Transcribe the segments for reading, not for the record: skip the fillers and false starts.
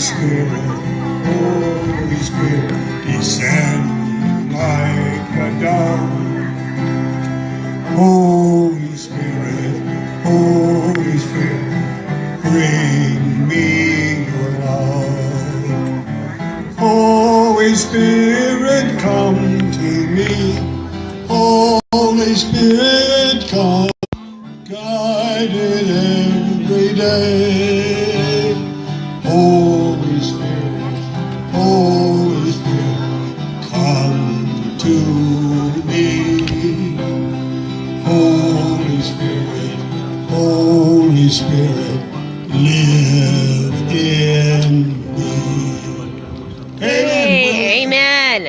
Spirit, descend like a dove. Holy Spirit, bring me your love. Holy Spirit, come to me. Holy Spirit, come, guided every day. Holy Spirit, come to me. Holy Spirit, live in me. Hey, amen.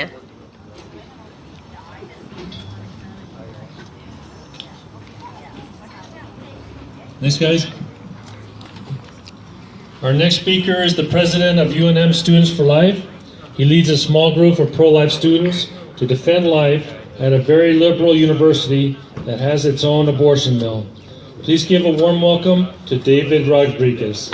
Thanks, guys. Our next speaker is the president of UNM Students for Life. He leads a small group of pro-life students to defend life at a very liberal university that has its own abortion mill. Please give a warm welcome to David Rodriguez.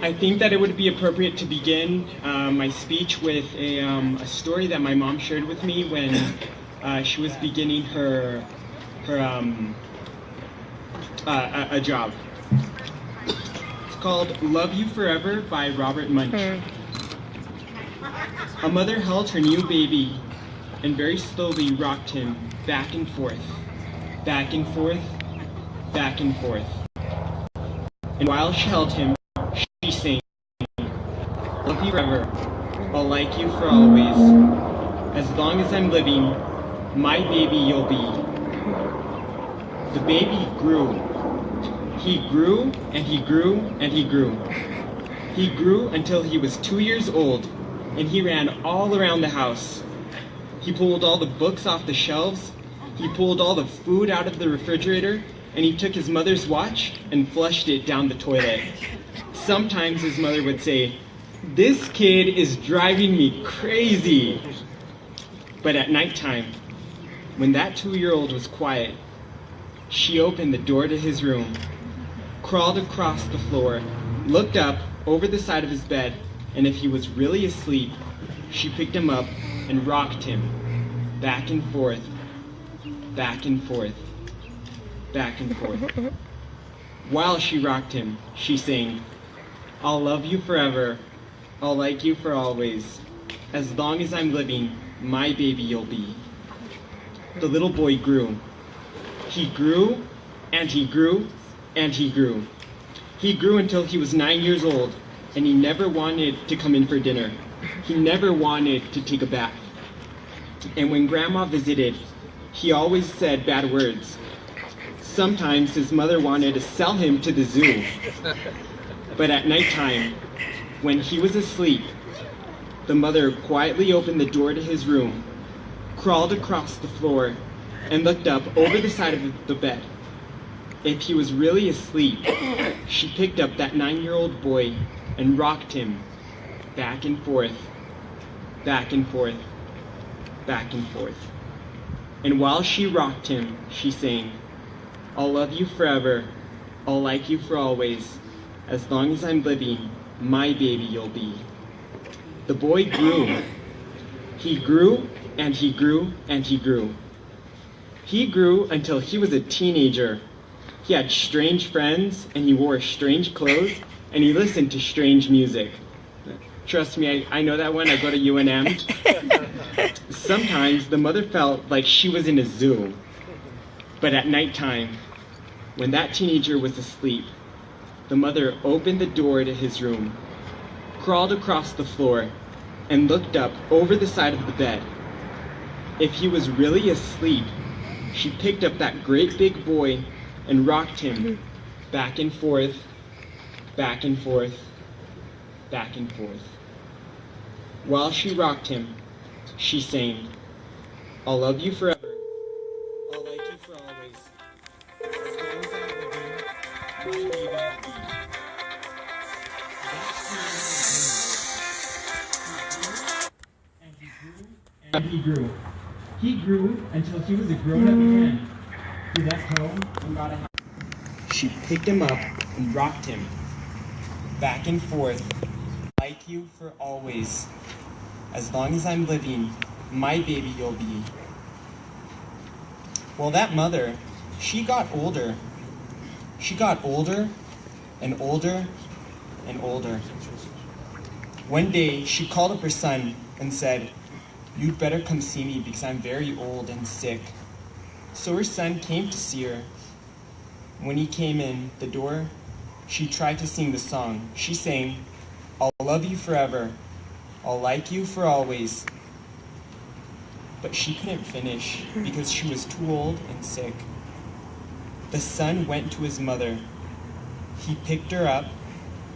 I think that it would be appropriate to begin my speech with a story that my mom shared with me when she was beginning a job. It's called Love You Forever by Robert Munch. A mother held her new baby and very slowly rocked him back and forth, back and forth, back and forth. And while she held him, she sang, "Love you forever, I'll like you for always. As long as I'm living, my baby you'll be." The baby grew. He grew and he grew and he grew. He grew until he was 2 years old, and he ran all around the house. He pulled all the books off the shelves, he pulled all the food out of the refrigerator, and he took his mother's watch and flushed it down the toilet. Sometimes his mother would say, "This kid is driving me crazy." But at nighttime, when that 2-year-old was quiet, she opened the door to his room, crawled across the floor, looked up over the side of his bed, and if he was really asleep, she picked him up and rocked him back and forth, back and forth, back and forth. While she rocked him, she sang, "I'll love you forever, I'll like you for always. As long as I'm living, my baby you'll be." The little boy grew. He grew, and he grew, and he grew. He grew until he was 9 years old, and he never wanted to come in for dinner. He never wanted to take a bath. And when Grandma visited, he always said bad words. Sometimes his mother wanted to sell him to the zoo. But at nighttime, when he was asleep, the mother quietly opened the door to his room, crawled across the floor, and looked up over the side of the bed. If he was really asleep, she picked up that 9-year-old boy and rocked him back and forth, back and forth, back and forth. And while she rocked him, she sang, "I'll love you forever, I'll like you for always. As long as I'm living, my baby you'll be." The boy grew. He grew, and he grew, and he grew. He grew until he was a teenager. He had strange friends, and he wore strange clothes, and he listened to strange music. Trust me, I know that one. I go to UNM. Sometimes the mother felt like she was in a zoo. But at nighttime, when that teenager was asleep, the mother opened the door to his room, crawled across the floor, and looked up over the side of the bed. If he was really asleep, she picked up that great big boy and rocked him back and forth, back and forth, back and forth. While she rocked him, she sang, "I'll love you forever, I'll like you for always. As long as I'm living, And he grew. He grew until he was a grown-up man. He left home and got a house. She picked him up and rocked him back and forth, like you for always. As long as I'm living, my baby you'll be. Well, that mother, she got older. She got older and older and older. One day, she called up her son and said, "You'd better come see me because I'm very old and sick." So her son came to see her. When he came in the door, she tried to sing the song. She sang, "I'll love you forever. I'll like you for always." But she couldn't finish because she was too old and sick. The son went to his mother. He picked her up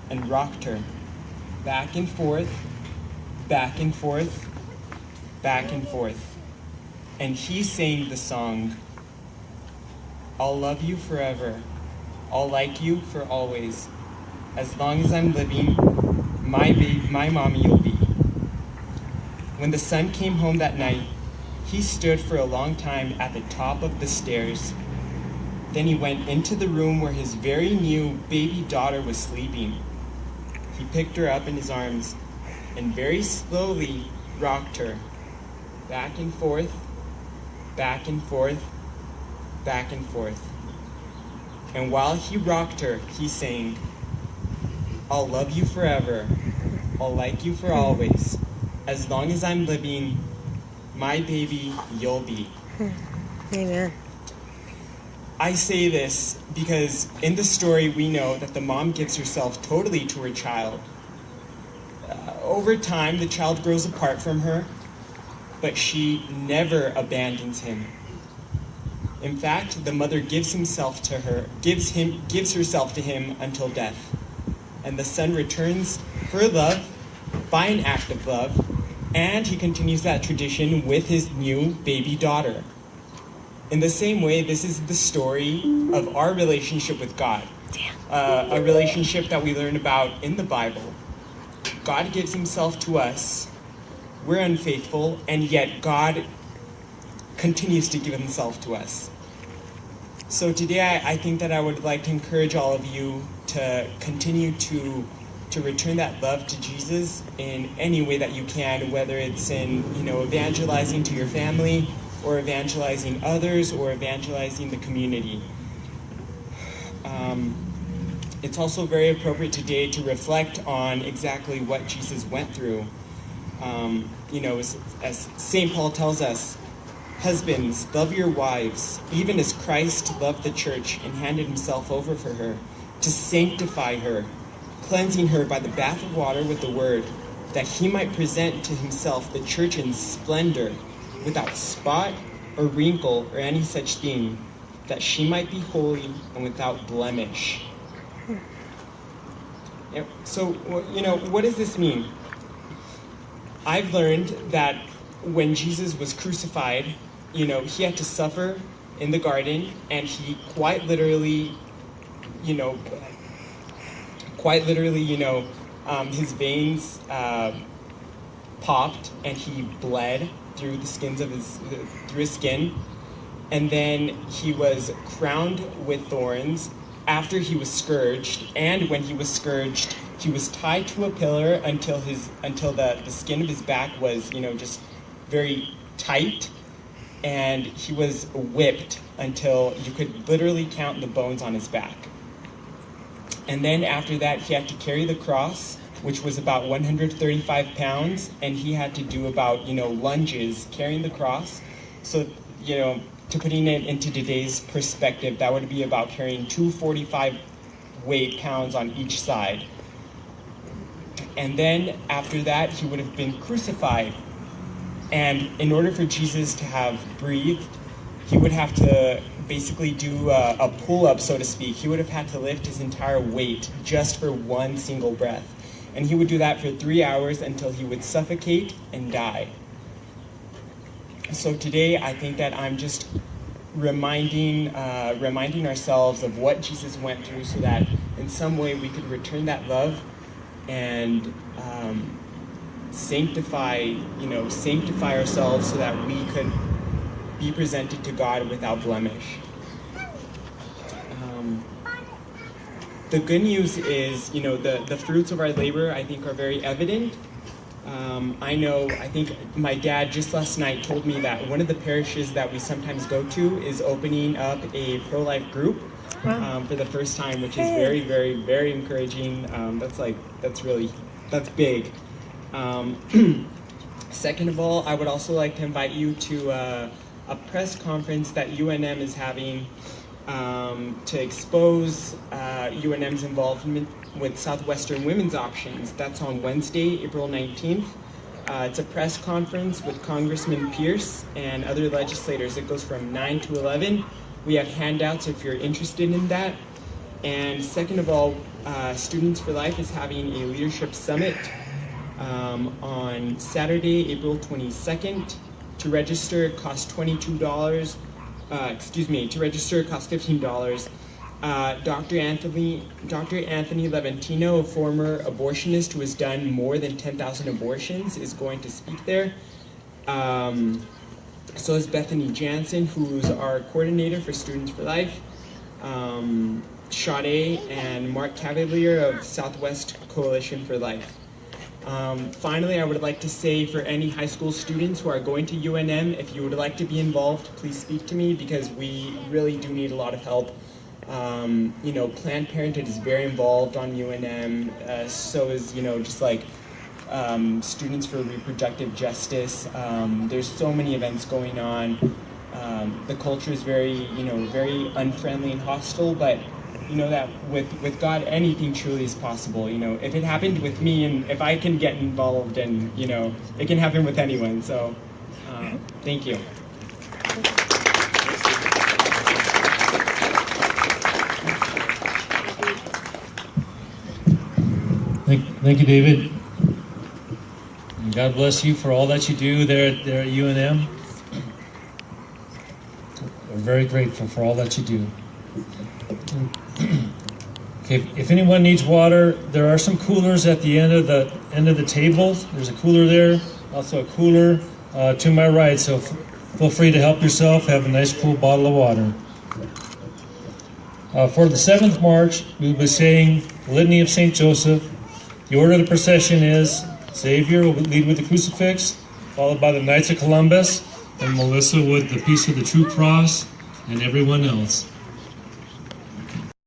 and rocked her back and forth, back and forth, back and forth. And he sang the song, "I'll love you forever. I'll like you for always. As long as I'm living, my mommy you'll be." When the son came home that night, he stood for a long time at the top of the stairs. Then he went into the room where his very new baby daughter was sleeping. He picked her up in his arms and very slowly rocked her back and forth, back and forth, back and forth. And while he rocked her, he sang, "I'll love you forever. I'll like you for always. As long as I'm living, my baby you'll be." Amen. I say this because in the story we know that the mom gives herself totally to her child. Over time, the child grows apart from her, but she never abandons him. In fact, the mother gives herself to him until death. And the son returns her love by an act of love, and he continues that tradition with his new baby daughter. In the same way, this is the story of our relationship with God, a relationship that we learn about in the Bible. God gives himself to us. We're unfaithful, and yet God continues to give himself to us. So today I think that I would like to encourage all of you to continue to return that love to Jesus in any way that you can, whether it's in evangelizing to your family, or evangelizing others, or evangelizing the community. It's also very appropriate today to reflect on exactly what Jesus went through. As St. Paul tells us, "Husbands, love your wives, even as Christ loved the church and handed himself over for her, to sanctify her, cleansing her by the bath of water with the word, that he might present to himself the church in splendor, without spot or wrinkle or any such thing, that she might be holy and without blemish." So, what does this mean? I've learned that when Jesus was crucified, he had to suffer in the garden, and he quite literally, his veins popped, and he bled through his skin, and then he was crowned with thorns after he was scourged, and when he was scourged, he was tied to a pillar until the skin of his back was just very tight, and he was whipped until you could literally count the bones on his back. And then after that, he had to carry the cross, which was about 135 pounds, and he had to do about lunges carrying the cross. So to putting it into today's perspective, that would be about carrying 245 weight pounds on each side. And then after that, he would have been crucified. And in order for Jesus to have breathed, he would have to basically do a pull-up, so to speak. He would have had to lift his entire weight just for one single breath. And he would do that for 3 hours until he would suffocate and die. So today, I think that I'm just reminding ourselves of what Jesus went through, so that in some way we could return that love and sanctify ourselves so that we could be presented to God without blemish. The good news is, the fruits of our labor, I think, are very evident. I think my dad just last night told me that one of the parishes that we sometimes go to is opening up a pro-life group for the first time, which is very, very, very encouraging. That's big. Second of all, I would also like to invite you to a press conference that UNM is having to expose UNM's involvement with Southwestern Women's Options. That's on Wednesday, April 19th. It's a press conference with Congressman Pierce and other legislators. It goes from 9 to 11. We have handouts if you're interested in that. And second of all, Students for Life is having a leadership summit on Saturday, April 22nd. To register, it costs $22. To register, it costs $15. Dr. Anthony Levantino, a former abortionist who has done more than 10,000 abortions, is going to speak there. So is Bethany Jansen, who's our coordinator for Students for Life. Sade and Mark Cavalier of Southwest Coalition for Life. Finally, I would like to say, for any high school students who are going to UNM, if you would like to be involved, please speak to me, because we really do need a lot of help. Planned Parenthood is very involved on UNM, so is, Students for Reproductive Justice. There's so many events going on. The culture is very unfriendly and hostile, but that with God, anything truly is possible. If it happened with me, and if I can get involved, and it can happen with anyone. So, thank you. Thank you, David. And God bless you for all that you do there at UNM. We're very grateful for all that you do. Okay, if anyone needs water, there are some coolers at the end of the tables. There's a cooler there, also a cooler to my right. So feel free to help yourself. Have a nice cool bottle of water. For the 7th March, we will be saying the Litany of St. Joseph. The order of the procession is Xavier will lead with the crucifix, followed by the Knights of Columbus, and Melissa with the Peace of the True Cross, and everyone else.